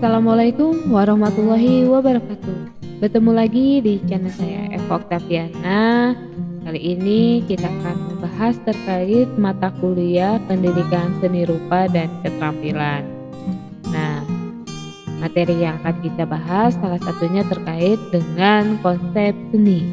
Assalamualaikum warahmatullahi wabarakatuh. Bertemu lagi di channel saya Eva Oktaviana. Kali ini kita akan membahas terkait mata kuliah pendidikan seni rupa dan keterampilan. Nah, materi yang akan kita bahas salah satunya terkait dengan konsep seni.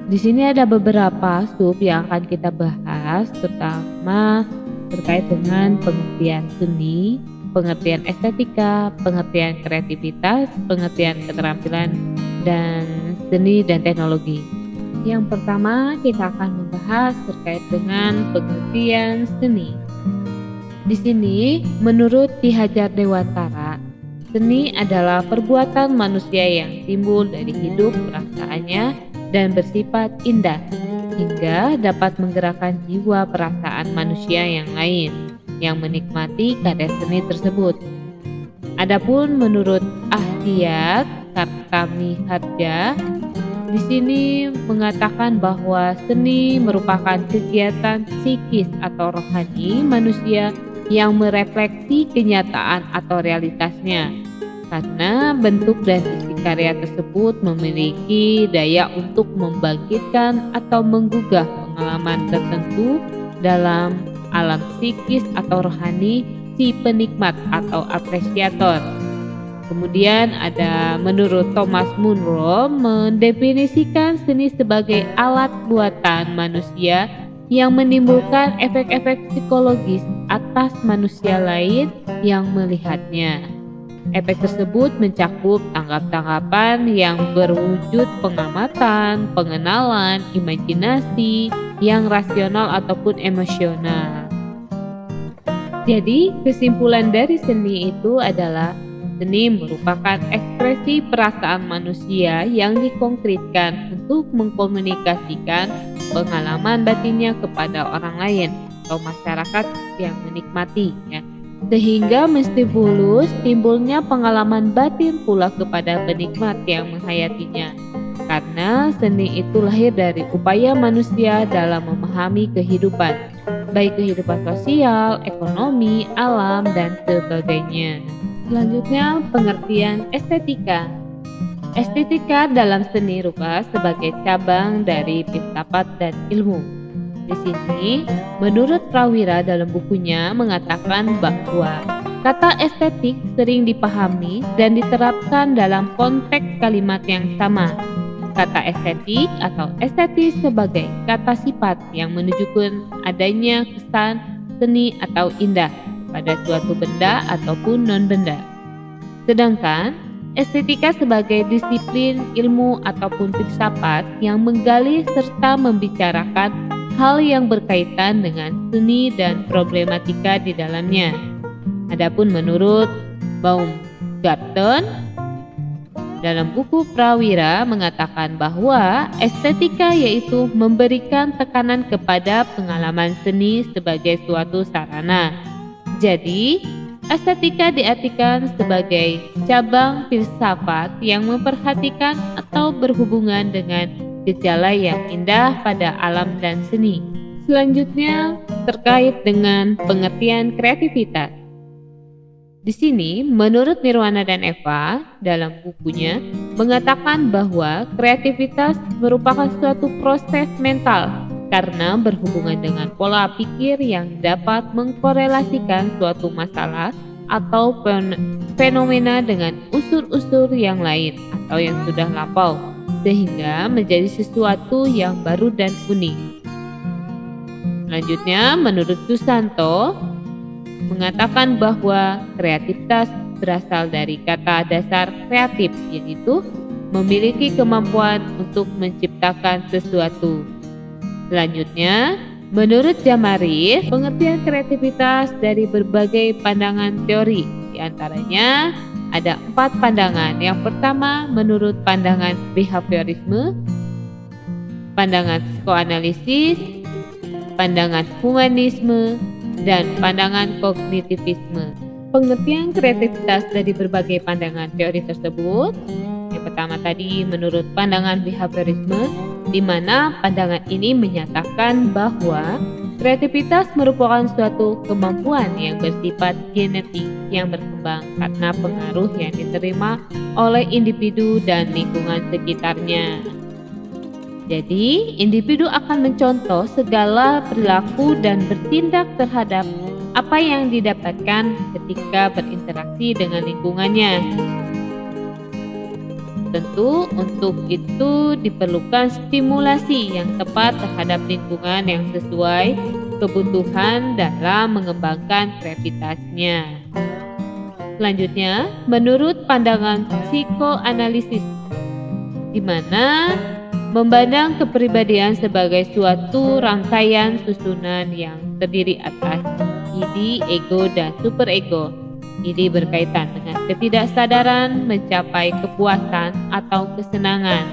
Di sini ada beberapa sub yang akan kita bahas, terutama terkait dengan pengertian seni, pengertian estetika, pengertian kreativitas, pengertian keterampilan, dan seni dan teknologi. Yang pertama kita akan membahas terkait dengan pengertian seni. Di sini, menurut Ki Hajar Dewantara, seni adalah perbuatan manusia yang timbul dari hidup perasaannya dan bersifat indah, hingga dapat menggerakkan jiwa perasaan manusia yang lain yang menikmati karya seni tersebut. Adapun menurut Ahdiyat Kartamiharja, di sini mengatakan bahwa seni merupakan kegiatan psikis atau rohani manusia yang merefleksi kenyataan atau realitasnya, karena bentuk dan isi karya tersebut memiliki daya untuk membangkitkan atau menggugah pengalaman tertentu dalam alam psikis atau rohani si penikmat atau apresiator. Kemudian ada menurut Thomas Munro mendefinisikan seni sebagai alat buatan manusia yang menimbulkan efek-efek psikologis atas manusia lain yang melihatnya. Efek tersebut mencakup tangkap-tangkapan yang berwujud pengamatan, pengenalan, imajinasi yang rasional ataupun emosional. Jadi, kesimpulan dari seni itu adalah seni merupakan ekspresi perasaan manusia yang dikonkretkan untuk mengkomunikasikan pengalaman batinnya kepada orang lain atau masyarakat yang menikmatinya, sehingga menstimulus timbulnya pengalaman batin pula kepada penikmat yang menghayatinya. Karena seni itu lahir dari upaya manusia dalam memahami kehidupan, baik kehidupan sosial, ekonomi, alam, dan sebagainya. Selanjutnya, pengertian estetika. Estetika dalam seni rupa sebagai cabang dari filsafat dan ilmu. Di sini, menurut Prawira dalam bukunya mengatakan bahwa kata estetik sering dipahami dan diterapkan dalam konteks kalimat yang sama. Kata estetik atau estetis sebagai kata sifat yang menunjukkan adanya kesan seni atau indah pada suatu benda ataupun non-benda. Sedangkan estetika sebagai disiplin ilmu ataupun filsafat yang menggali serta membicarakan hal yang berkaitan dengan seni dan problematika di dalamnya. Adapun menurut Baumgarten dalam buku Prawira mengatakan bahwa estetika yaitu memberikan tekanan kepada pengalaman seni sebagai suatu sarana. Jadi, estetika diartikan sebagai cabang filsafat yang memperhatikan atau berhubungan dengan gejala yang indah pada alam dan seni. Selanjutnya terkait dengan pengertian kreativitas. Di sini, menurut Nirwana dan Eva dalam bukunya mengatakan bahwa kreativitas merupakan suatu proses mental karena berhubungan dengan pola pikir yang dapat mengkorelasikan suatu masalah atau fenomena dengan unsur-unsur yang lain atau yang sudah lampau, sehingga menjadi sesuatu yang baru dan unik. Selanjutnya, menurut Susanto mengatakan bahwa kreativitas berasal dari kata dasar kreatif, yaitu memiliki kemampuan untuk menciptakan sesuatu. Selanjutnya, menurut Jamaris, pengertian kreativitas dari berbagai pandangan teori, diantaranya ada 4 pandangan. Yang pertama, menurut pandangan behaviorisme, pandangan psikoanalisis, pandangan humanisme, dan pandangan kognitivisme. Pengertian kreativitas dari berbagai pandangan teori tersebut, yang pertama tadi menurut pandangan behaviorisme, di mana pandangan ini menyatakan bahwa kreativitas merupakan suatu kemampuan yang bersifat genetik yang berkembang karena pengaruh yang diterima oleh individu dan lingkungan sekitarnya. Jadi, individu akan mencontoh segala perilaku dan bertindak terhadap apa yang didapatkan ketika berinteraksi dengan lingkungannya. Tentu untuk itu diperlukan stimulasi yang tepat terhadap lingkungan yang sesuai kebutuhan dalam mengembangkan kreativitasnya. Selanjutnya, menurut pandangan psikoanalisis, di mana memandang kepribadian sebagai suatu rangkaian susunan yang terdiri atas id, ego, dan superego. Id berkaitan dengan ketidaksadaran mencapai kepuasan atau kesenangan.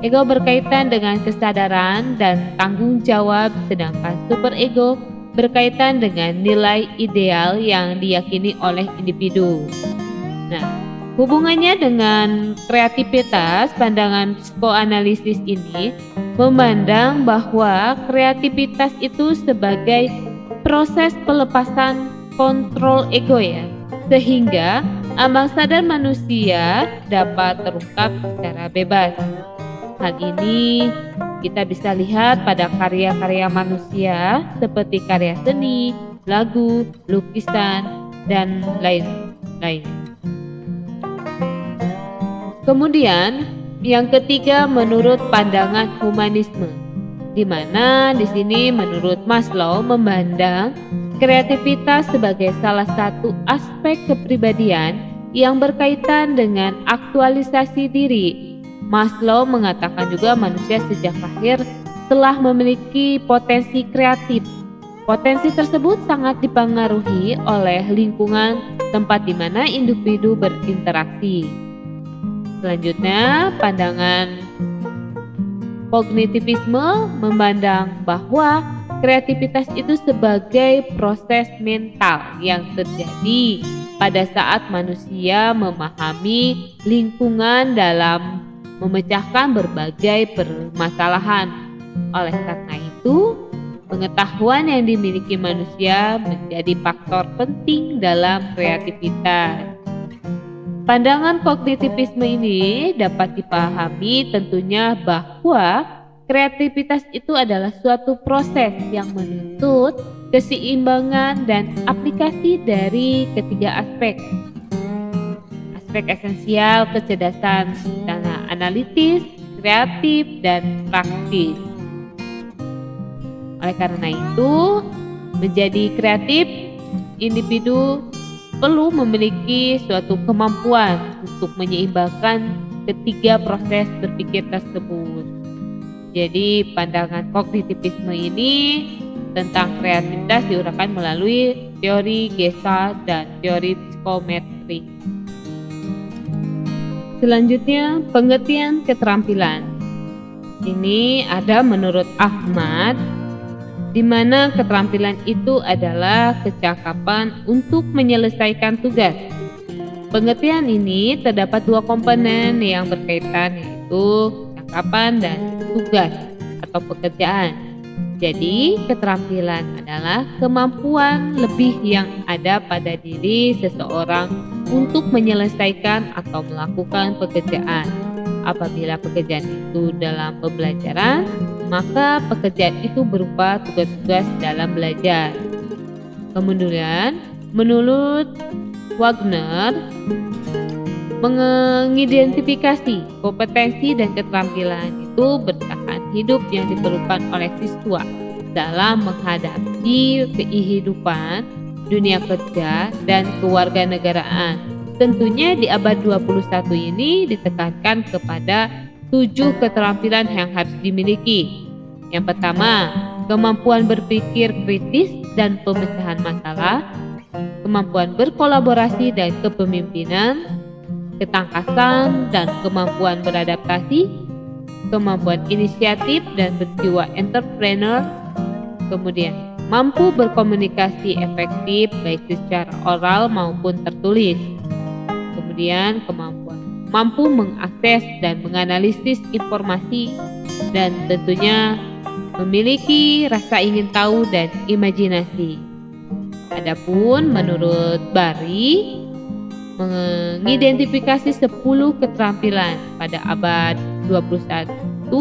Ego berkaitan dengan kesadaran dan tanggung jawab, sedangkan superego berkaitan dengan nilai ideal yang diyakini oleh individu. Nah, hubungannya dengan kreativitas, pandangan psikoanalisis ini memandang bahwa kreativitas itu sebagai proses pelepasan kontrol ego ya, sehingga ambang sadar manusia dapat terungkap secara bebas. Hal ini kita bisa lihat pada karya-karya manusia seperti karya seni, lagu, lukisan, dan lain-lain. Kemudian yang ketiga menurut pandangan humanisme, di mana di sini menurut Maslow memandang kreativitas sebagai salah satu aspek kepribadian yang berkaitan dengan aktualisasi diri. Maslow mengatakan juga manusia sejak lahir telah memiliki potensi kreatif. Potensi tersebut sangat dipengaruhi oleh lingkungan tempat di mana individu berinteraksi. Selanjutnya, pandangan kognitivisme memandang bahwa kreativitas itu sebagai proses mental yang terjadi pada saat manusia memahami lingkungan dalam memecahkan berbagai permasalahan. Oleh karena itu, pengetahuan yang dimiliki manusia menjadi faktor penting dalam kreativitas. Pandangan kognitivisme ini dapat dipahami tentunya bahwa kreativitas itu adalah suatu proses yang menuntut keseimbangan dan aplikasi dari ketiga aspek. Aspek esensial kecerdasan analitis, kreatif, dan praktis. Oleh karena itu, menjadi kreatif, individu perlu memiliki suatu kemampuan untuk menyeimbangkan ketiga proses berpikir tersebut. Jadi pandangan kognitivisme ini tentang kreativitas diuraikan melalui teori Gestalt dan teori psikometri. Selanjutnya, pengertian keterampilan. Ini ada menurut Ahmad, di mana keterampilan itu adalah kecakapan untuk menyelesaikan tugas. Pengertian ini terdapat dua komponen yang berkaitan, yaitu kecakapan dan tugas atau pekerjaan. Jadi, keterampilan adalah kemampuan lebih yang ada pada diri seseorang untuk menyelesaikan atau melakukan pekerjaan. Apabila pekerjaan itu dalam pembelajaran, maka pekerjaan itu berupa tugas-tugas dalam belajar. Kemudian, menurut Wagner, mengidentifikasi kompetensi dan keterampilan itu bertahan hidup yang diperlukan oleh siswa dalam menghadapi kehidupan, dunia kerja, dan kewarganegaraan. Tentunya di abad 21 ini ditekankan kepada 7 keterampilan yang harus dimiliki. Yang pertama, kemampuan berpikir kritis dan pemecahan masalah, kemampuan berkolaborasi dan kepemimpinan, ketangkasan dan kemampuan beradaptasi, kemampuan inisiatif dan berjiwa entrepreneur, kemudian mampu berkomunikasi efektif baik secara oral maupun tertulis, kemudian kemampuan mampu mengakses dan menganalisis informasi, dan tentunya memiliki rasa ingin tahu dan imajinasi. Adapun menurut Bari, mengidentifikasi 10 keterampilan pada abad 21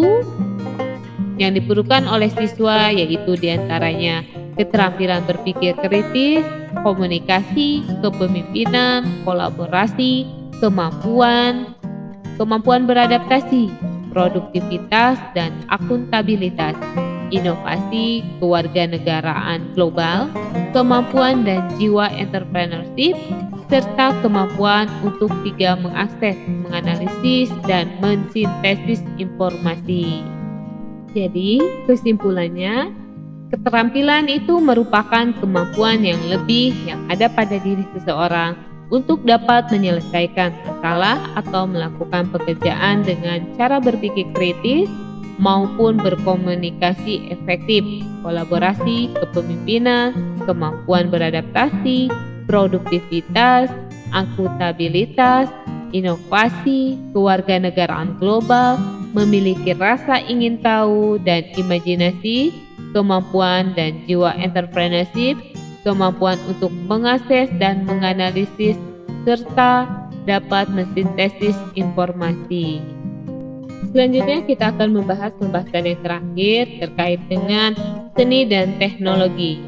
yang diperlukan oleh siswa, yaitu diantaranya keterampilan berpikir kritis, komunikasi, kepemimpinan, kolaborasi, kemampuan beradaptasi, produktivitas dan akuntabilitas, inovasi, kewarganegaraan global, kemampuan dan jiwa entrepreneurship, serta kemampuan untuk mengakses, menganalisis, dan mensintesis informasi. Jadi, kesimpulannya, keterampilan itu merupakan kemampuan yang lebih yang ada pada diri seseorang untuk dapat menyelesaikan masalah atau melakukan pekerjaan dengan cara berpikir kritis maupun berkomunikasi efektif, kolaborasi, kepemimpinan, kemampuan beradaptasi, produktivitas, akuntabilitas, inovasi, kewarganegaraan global, memiliki rasa ingin tahu dan imajinasi, kemampuan dan jiwa entrepreneurship, kemampuan untuk mengakses dan menganalisis, serta dapat mensintesis informasi. Selanjutnya kita akan membahas pembahasan yang terakhir terkait dengan seni dan teknologi.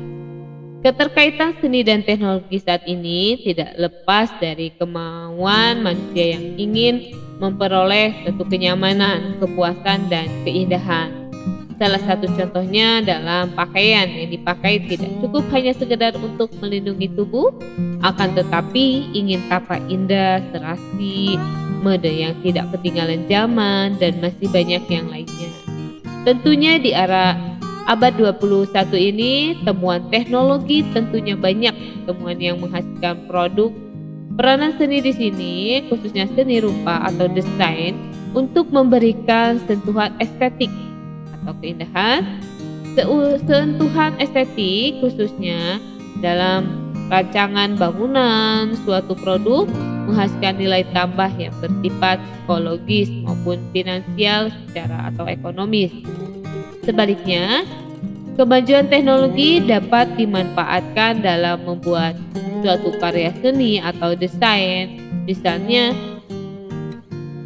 Keterkaitan seni dan teknologi saat ini tidak lepas dari kemauan manusia yang ingin memperoleh suatu kenyamanan, kepuasan, dan keindahan. Salah satu contohnya dalam pakaian yang dipakai tidak cukup hanya sekedar untuk melindungi tubuh, akan tetapi ingin tampak indah, serasi, mode yang tidak ketinggalan zaman, dan masih banyak yang lainnya. Tentunya di era abad 21 ini, temuan teknologi tentunya banyak, temuan yang menghasilkan produk. Peranan seni di sini, khususnya seni rupa atau desain, untuk memberikan sentuhan estetik atau keindahan, sentuhan estetik khususnya dalam rancangan bangunan suatu produk menghasilkan nilai tambah yang bersifat psikologis maupun finansial secara atau ekonomis. Sebaliknya, kemajuan teknologi dapat dimanfaatkan dalam membuat suatu karya seni atau desain, misalnya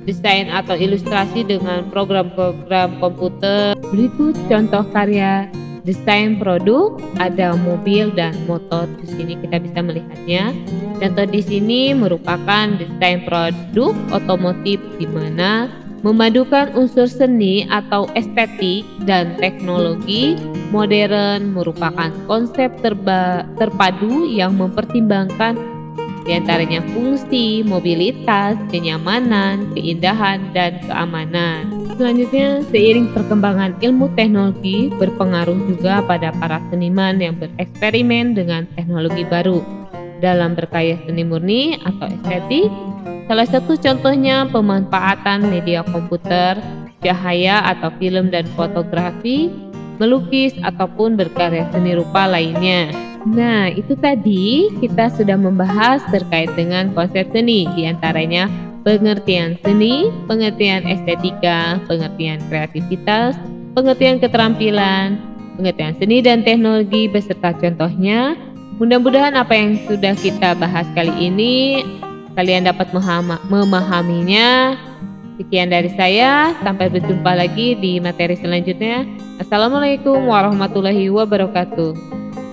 desain atau ilustrasi dengan program-program komputer. Berikut contoh karya desain produk, ada mobil dan motor. Di sini kita bisa melihatnya. Contoh di sini merupakan desain produk otomotif di mana memadukan unsur seni atau estetik dan teknologi modern merupakan konsep terpadu yang mempertimbangkan diantaranya fungsi, mobilitas, kenyamanan, keindahan, dan keamanan. Selanjutnya, seiring perkembangan ilmu teknologi berpengaruh juga pada para seniman yang bereksperimen dengan teknologi baru dalam berkarya seni murni atau estetik. Salah satu contohnya pemanfaatan media komputer, cahaya atau film dan fotografi, melukis ataupun berkarya seni rupa lainnya. Nah, itu tadi kita sudah membahas terkait dengan konsep seni, diantaranya pengertian seni, pengertian estetika, pengertian kreativitas, pengertian keterampilan, pengertian seni dan teknologi beserta contohnya. Mudah-mudahan apa yang sudah kita bahas kali ini kalian dapat memahaminya. Sekian dari saya, sampai berjumpa lagi di materi selanjutnya. Assalamualaikum warahmatullahi wabarakatuh.